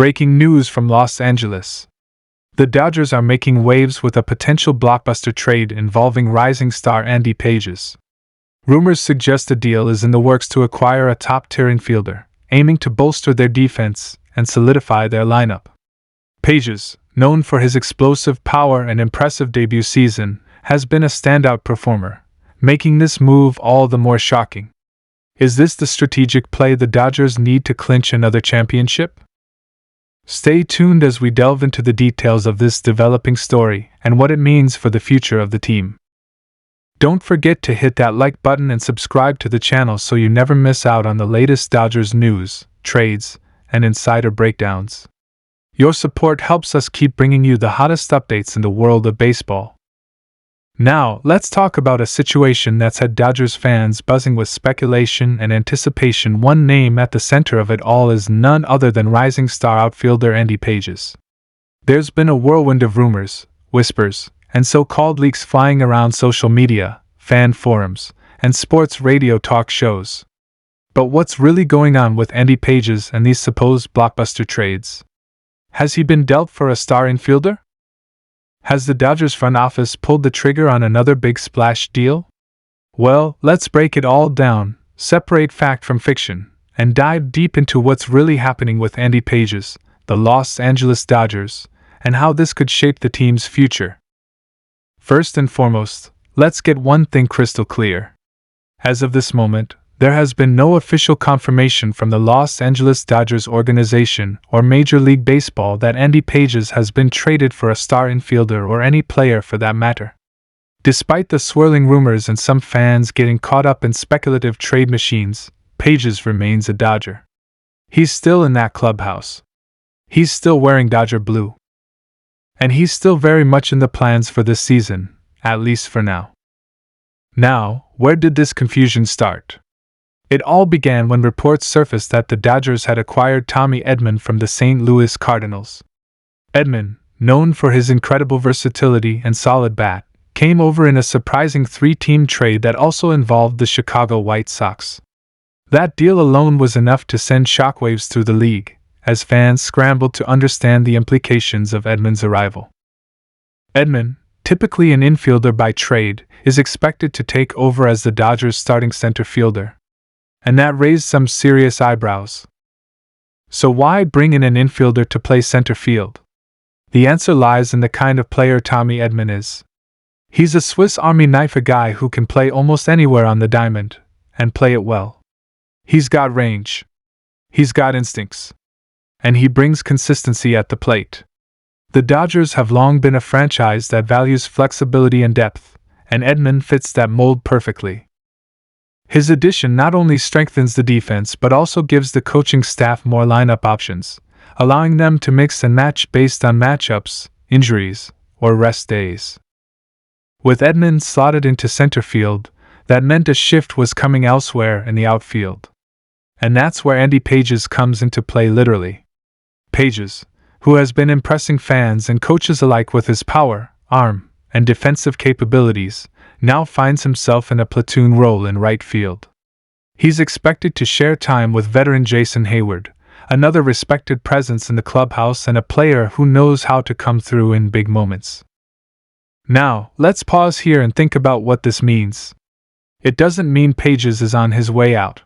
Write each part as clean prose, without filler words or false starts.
Breaking news from Los Angeles. The Dodgers are making waves with a potential blockbuster trade involving rising star Andy Pages. Rumors suggest a deal is in the works to acquire a top-tier infielder, aiming to bolster their defense and solidify their lineup. Pages, known for his explosive power and impressive debut season, has been a standout performer, making this move all the more shocking. Is this the strategic play the Dodgers need to clinch another championship? Stay tuned as we delve into the details of this developing story and what it means for the future of the team. Don't forget to hit that like button and subscribe to the channel so you never miss out on the latest Dodgers news, trades, and insider breakdowns. Your support helps us keep bringing you the hottest updates in the world of baseball. Now, let's talk about a situation that's had Dodgers fans buzzing with speculation and anticipation. One name at the center of it all is none other than rising star outfielder Andy Pages. There's been a whirlwind of rumors, whispers, and so-called leaks flying around social media, fan forums, and sports radio talk shows. But what's really going on with Andy Pages and these supposed blockbuster trades? Has he been dealt for a star infielder? Has the Dodgers front office pulled the trigger on another big splash deal? Well, let's break it all down, separate fact from fiction, and dive deep into what's really happening with Andy Pages, the Los Angeles Dodgers, and how this could shape the team's future. First and foremost, let's get one thing crystal clear. As of this moment, there has been no official confirmation from the Los Angeles Dodgers organization or Major League Baseball that Andy Pages has been traded for a star infielder or any player for that matter. Despite the swirling rumors and some fans getting caught up in speculative trade machines, Pages remains a Dodger. He's still in that clubhouse. He's still wearing Dodger blue. And he's still very much in the plans for this season, at least for now. Now, where did this confusion start? It all began when reports surfaced that the Dodgers had acquired Tommy Edman from the St. Louis Cardinals. Edman, known for his incredible versatility and solid bat, came over in a surprising three-team trade that also involved the Chicago White Sox. That deal alone was enough to send shockwaves through the league, as fans scrambled to understand the implications of Edman's arrival. Edman, typically an infielder by trade, is expected to take over as the Dodgers' starting center fielder. And that raised some serious eyebrows. So why bring in an infielder to play center field? The answer lies in the kind of player Tommy Edman is. He's a Swiss Army knife, a guy who can play almost anywhere on the diamond, and play it well. He's got range. He's got instincts. And he brings consistency at the plate. The Dodgers have long been a franchise that values flexibility and depth, and Edman fits that mold perfectly. His addition not only strengthens the defense but also gives the coaching staff more lineup options, allowing them to mix and match based on matchups, injuries, or rest days. With Edman slotted into center field, that meant a shift was coming elsewhere in the outfield. And that's where Andy Pages comes into play literally. Pages, who has been impressing fans and coaches alike with his power, arm, and defensive capabilities, now finds himself in a platoon role in right field. He's expected to share time with veteran Jason Hayward, another respected presence in the clubhouse and a player who knows how to come through in big moments. Now, let's pause here and think about what this means. It doesn't mean Pages is on his way out.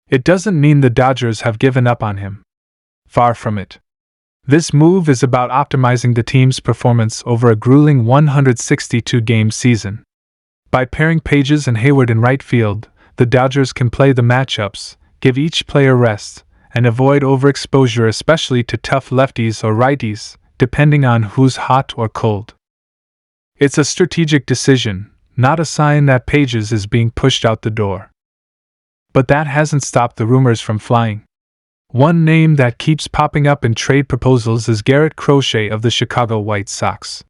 It doesn't mean the Dodgers have given up on him. Far from it. This move is about optimizing the team's performance over a grueling 162-game season. By pairing Pages and Hayward in right field, the Dodgers can play the matchups, give each player rest, and avoid overexposure, especially to tough lefties or righties, depending on who's hot or cold. It's a strategic decision, not a sign that Pages is being pushed out the door. But that hasn't stopped the rumors from flying. One name that keeps popping up in trade proposals is Garrett Crochet of the Chicago White Sox.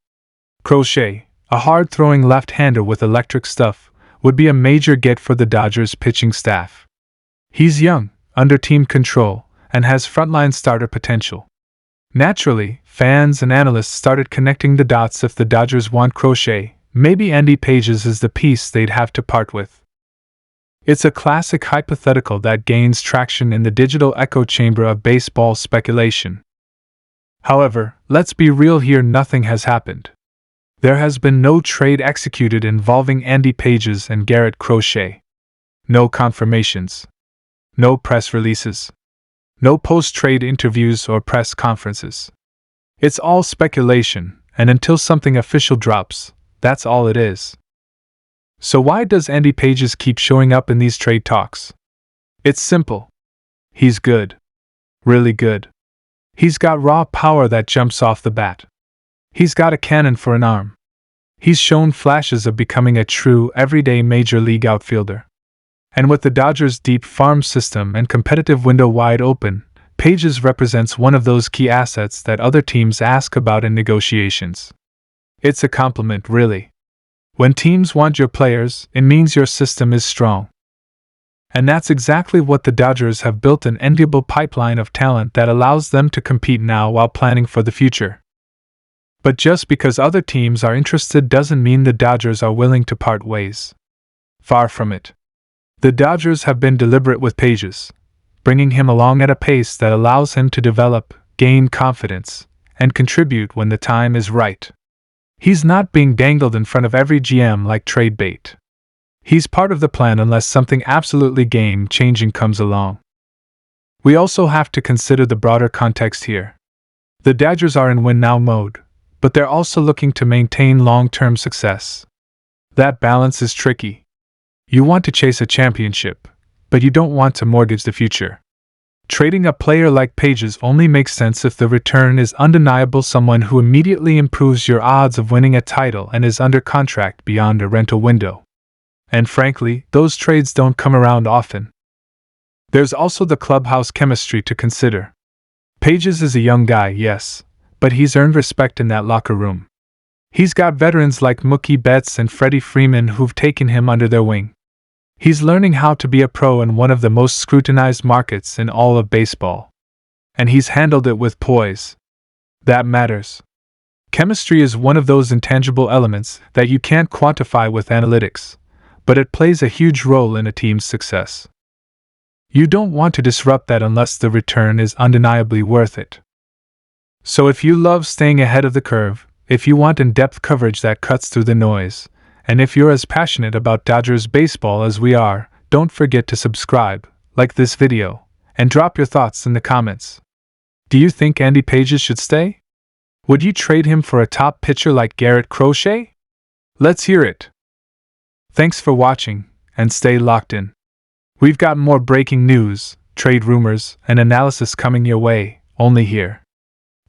Crochet, a hard-throwing left-hander with electric stuff, would be a major get for the Dodgers pitching staff. He's young, under team control, and has frontline starter potential. Naturally, fans and analysts started connecting the dots. If the Dodgers want Crochet, maybe Andy Pages is the piece they'd have to part with. It's a classic hypothetical that gains traction in the digital echo chamber of baseball speculation. However, let's be real here, nothing has happened. There has been no trade executed involving Andy Pages and Garrett Crochet. No confirmations. No press releases. No post-trade interviews or press conferences. It's all speculation, and until something official drops, that's all it is. So why does Andy Pages keep showing up in these trade talks? It's simple. He's good. Really good. He's got raw power that jumps off the bat. He's got a cannon for an arm. He's shown flashes of becoming a true, everyday major league outfielder. And with the Dodgers' deep farm system and competitive window wide open, Pages represents one of those key assets that other teams ask about in negotiations. It's a compliment, really. When teams want your players, it means your system is strong. And that's exactly what the Dodgers have built, an enviable pipeline of talent that allows them to compete now while planning for the future. But just because other teams are interested doesn't mean the Dodgers are willing to part ways. Far from it. The Dodgers have been deliberate with Pages, bringing him along at a pace that allows him to develop, gain confidence, and contribute when the time is right. He's not being dangled in front of every GM like trade bait. He's part of the plan unless something absolutely game-changing comes along. We also have to consider the broader context here. The Dodgers are in win-now mode, but they're also looking to maintain long-term success. That balance is tricky. You want to chase a championship, but you don't want to mortgage the future. Trading a player like Pages only makes sense if the return is undeniable, someone who immediately improves your odds of winning a title and is under contract beyond a rental window. And frankly, those trades don't come around often. There's also the clubhouse chemistry to consider. Pages is a young guy, yes, but he's earned respect in that locker room. He's got veterans like Mookie Betts and Freddie Freeman who've taken him under their wing. He's learning how to be a pro in one of the most scrutinized markets in all of baseball. And he's handled it with poise. That matters. Chemistry is one of those intangible elements that you can't quantify with analytics, but it plays a huge role in a team's success. You don't want to disrupt that unless the return is undeniably worth it. So if you love staying ahead of the curve, if you want in-depth coverage that cuts through the noise, and if you're as passionate about Dodgers baseball as we are, don't forget to subscribe, like this video, and drop your thoughts in the comments. Do you think Andy Pages should stay? Would you trade him for a top pitcher like Garrett Crochet? Let's hear it. Thanks for watching, and stay locked in. We've got more breaking news, trade rumors, and analysis coming your way, only here.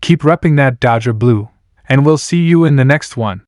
Keep repping that Dodger blue, and we'll see you in the next one.